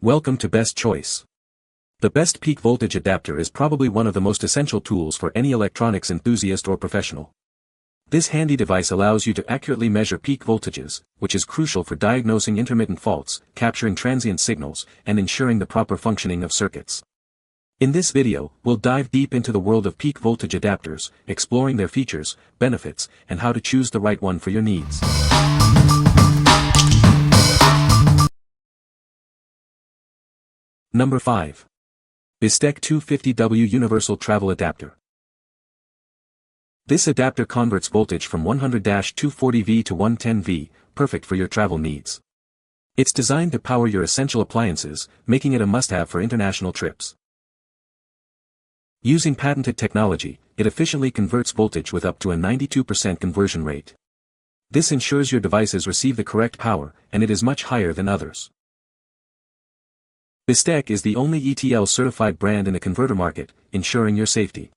Welcome to Best Choice. The best peak voltage adapter is probably one of the most essential tools for any electronics enthusiast or professional. This handy device allows you to accurately measure peak voltages, which is crucial for diagnosing intermittent faults, capturing transient signals, and ensuring the proper functioning of circuits. In this video, we'll dive deep into the world of peak voltage adapters, exploring their features, benefits, and how to choose the right one for your needs. Number 5. BESTEK 250W Universal Travel Adapter. This adapter converts voltage from 100-240V to 110V, perfect for your travel needs. It's designed to power your essential appliances, making it a must-have for international trips. Using patented technology, it efficiently converts voltage with up to a 92% conversion rate. This ensures your devices receive the correct power, and it is much higher than others. BESTEK is the only ETL-certified brand in the converter market, ensuring your safety.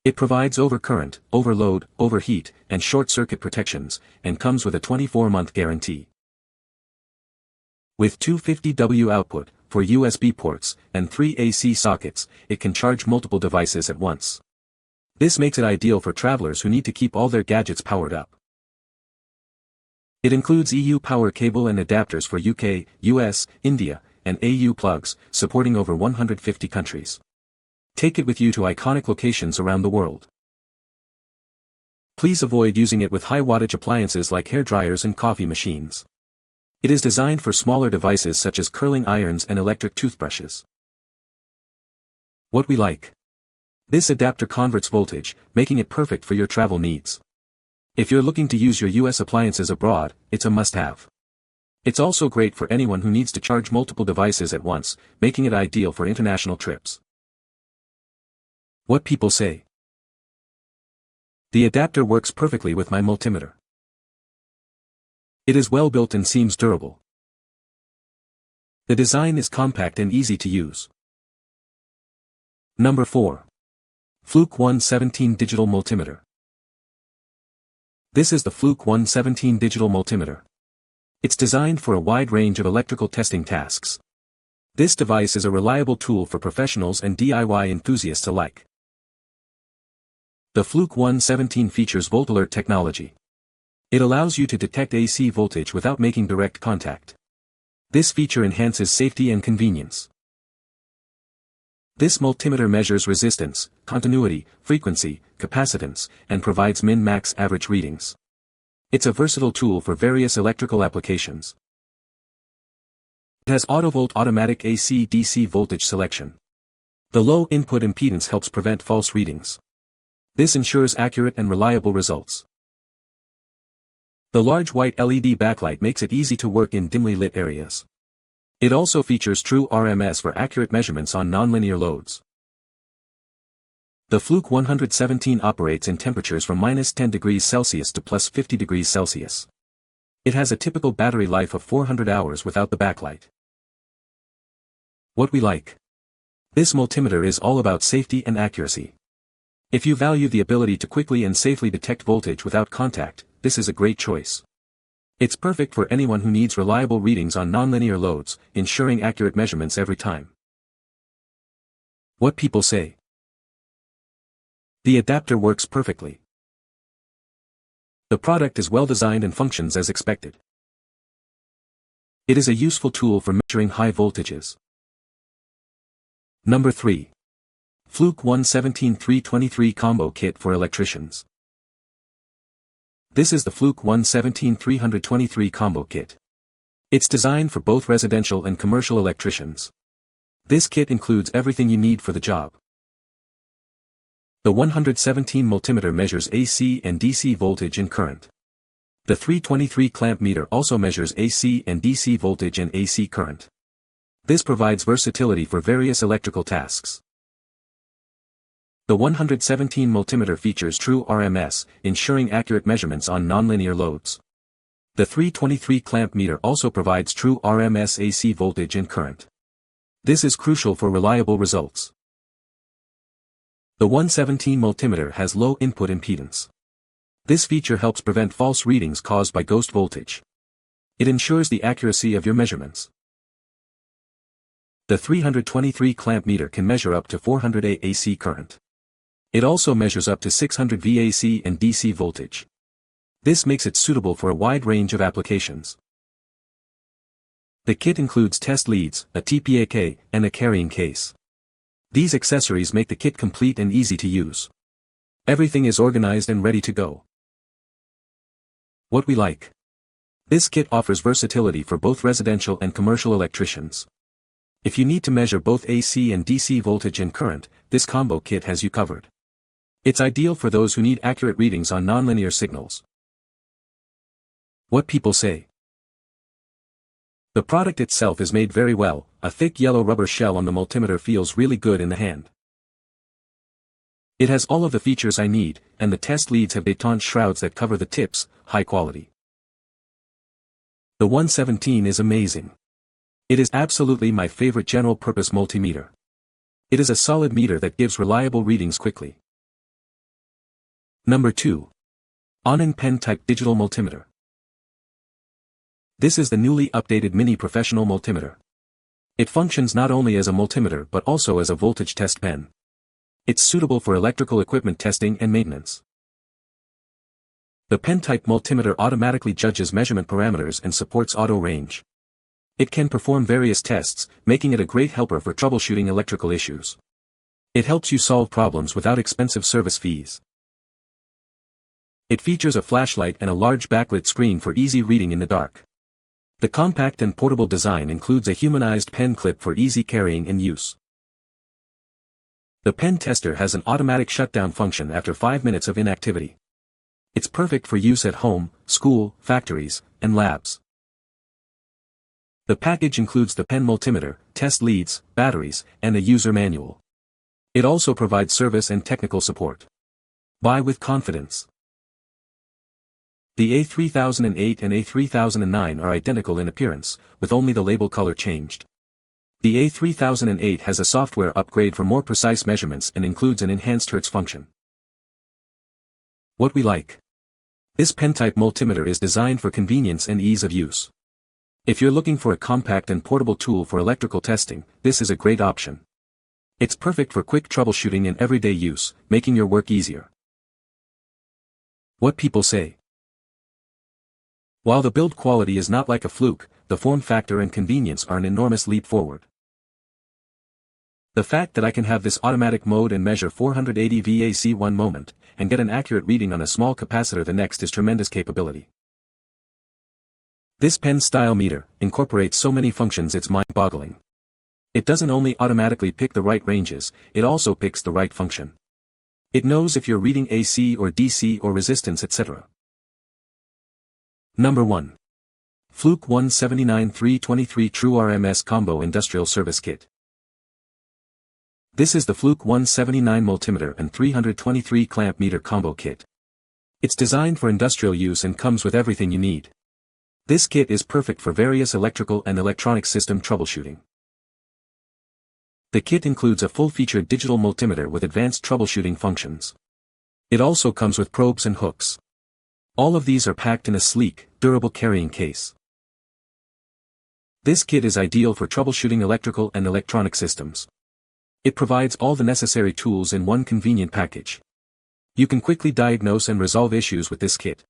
It provides overcurrent, overload, overheat, and short-circuit protections, and comes with a 24-month guarantee. With 250W output, for USB ports, and 3 AC sockets, it can charge multiple devices at once. This makes it ideal for travelers who need to keep all their gadgets powered up. It includes EU power cable and adapters for UK, US, India, and AU plugs, supporting over 150 countries. Take it with you to iconic locations around the world. Please avoid using it with high-wattage appliances like hair dryers and coffee machines. It is designed for smaller devices such as curling irons and electric toothbrushes. What we like. This adapter converts voltage, making it perfect for your travel needs. If you're looking to use your US appliances abroad, it's a must-have. It's also great for anyone who needs to charge multiple devices at once, making it ideal for international trips. What people say. The adapter works perfectly with my multimeter. It is well built and seems durable. The design is compact and easy to use. Number 4. Fluke 117 Digital Multimeter. This is the Fluke 117 Digital Multimeter. It's designed for a wide range of electrical testing tasks. This device is a reliable tool for professionals and DIY enthusiasts alike. The Fluke 117 features VoltAlert technology. It allows you to detect AC voltage without making direct contact. This feature enhances safety and convenience. This multimeter measures resistance, continuity, frequency, capacitance, and provides min-max average readings. It's a versatile tool for various electrical applications. It has AutoVolt automatic AC-DC voltage selection. The low input impedance helps prevent false readings. This ensures accurate and reliable results. The large white LED backlight makes it easy to work in dimly lit areas. It also features True-RMS for accurate measurements on nonlinear loads. The Fluke 117 operates in temperatures from -10 degrees Celsius to +50 degrees Celsius. It has a typical battery life of 400 hours without the backlight. What we like. This multimeter is all about safety and accuracy. If you value the ability to quickly and safely detect voltage without contact, this is a great choice. It's perfect for anyone who needs reliable readings on nonlinear loads, ensuring accurate measurements every time. What people say. The adapter works perfectly. The product is well designed and functions as expected. It is a useful tool for measuring high voltages. Number 3. Fluke 117 323 Combo Kit for Electricians. This is the Fluke 117 323 Combo Kit. It's designed for both residential and commercial electricians. This kit includes everything you need for the job. The 117 multimeter measures AC and DC voltage and current. The 323 clamp meter also measures AC and DC voltage and AC current. This provides versatility for various electrical tasks. The 117 multimeter features True-RMS, ensuring accurate measurements on nonlinear loads. The 323 clamp meter also provides True-RMS AC voltage and current. This is crucial for reliable results. The 117 multimeter has low input impedance. This feature helps prevent false readings caused by ghost voltage. It ensures the accuracy of your measurements. The 323 clamp meter can measure up to 400 A AC current. It also measures up to 600 VAC and DC voltage. This makes it suitable for a wide range of applications. The kit includes test leads, a TPAK, and a carrying case. These accessories make the kit complete and easy to use. Everything is organized and ready to go. What we like. This kit offers versatility for both residential and commercial electricians. If you need to measure both AC and DC voltage and current, this combo kit has you covered. It's ideal for those who need accurate readings on nonlinear signals. What people say. The product itself is made very well. A thick yellow rubber shell on the multimeter feels really good in the hand. It has all of the features I need, and the test leads have détente shrouds that cover the tips, high quality. The 117 is amazing. It is absolutely my favorite general-purpose multimeter. It is a solid meter that gives reliable readings quickly. Number 2. ANENG pen-type digital multimeter. This is the newly updated mini professional multimeter. It functions not only as a multimeter but also as a voltage test pen. It's suitable for electrical equipment testing and maintenance. The pen-type multimeter automatically judges measurement parameters and supports auto range. It can perform various tests, making it a great helper for troubleshooting electrical issues. It helps you solve problems without expensive service fees. It features a flashlight and a large backlit screen for easy reading in the dark. The compact and portable design includes a humanized pen clip for easy carrying and use. The pen tester has an automatic shutdown function after 5 minutes of inactivity. It's perfect for use at home, school, factories, and labs. The package includes the pen multimeter, test leads, batteries, and a user manual. It also provides service and technical support. Buy with confidence. The A3008 and A3009 are identical in appearance, with only the label color changed. The A3008 has a software upgrade for more precise measurements and includes an enhanced Hertz function. What we like. This pen-type multimeter is designed for convenience and ease of use. If you're looking for a compact and portable tool for electrical testing, this is a great option. It's perfect for quick troubleshooting and everyday use, making your work easier. What people say. While the build quality is not like a Fluke, the form factor and convenience are an enormous leap forward. The fact that I can have this automatic mode and measure 480 VAC one moment, and get an accurate reading on a small capacitor the next is tremendous capability. This pen-style meter incorporates so many functions it's mind-boggling. It doesn't only automatically pick the right ranges, it also picks the right function. It knows if you're reading AC or DC or resistance etc. Number 1. Fluke 179-323 True-RMS Combo Industrial Service Kit. This is the Fluke 179 multimeter and 323 clamp meter combo kit. It's designed for industrial use and comes with everything you need. This kit is perfect for various electrical and electronic system troubleshooting. The kit includes a full-featured digital multimeter with advanced troubleshooting functions. It also comes with probes and hooks. All of these are packed in a sleek, durable carrying case. This kit is ideal for troubleshooting electrical and electronic systems. It provides all the necessary tools in one convenient package. You can quickly diagnose and resolve issues with this kit.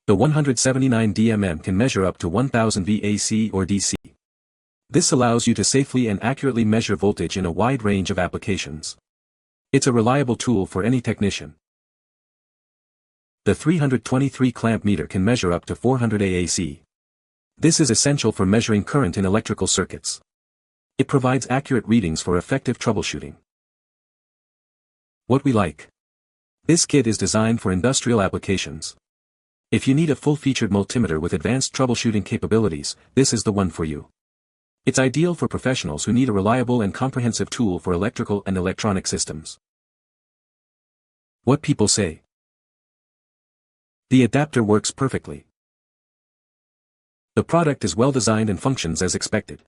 The 179 DMM can measure up to 1000 VAC or DC. This allows you to safely and accurately measure voltage in a wide range of applications. It's a reliable tool for any technician. The 323 clamp meter can measure up to 400 AAC. This is essential for measuring current in electrical circuits. It provides accurate readings for effective troubleshooting. What we like. This kit is designed for industrial applications. If you need a full-featured multimeter with advanced troubleshooting capabilities, this is the one for you. It's ideal for professionals who need a reliable and comprehensive tool for electrical and electronic systems. What people say. The adapter works perfectly. The product is well designed and functions as expected.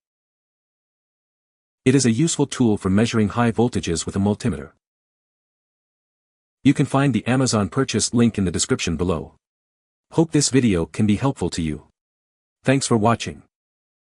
It is a useful tool for measuring high voltages with a multimeter. You can find the Amazon purchase link in the description below. Hope this video can be helpful to you. Thanks for watching.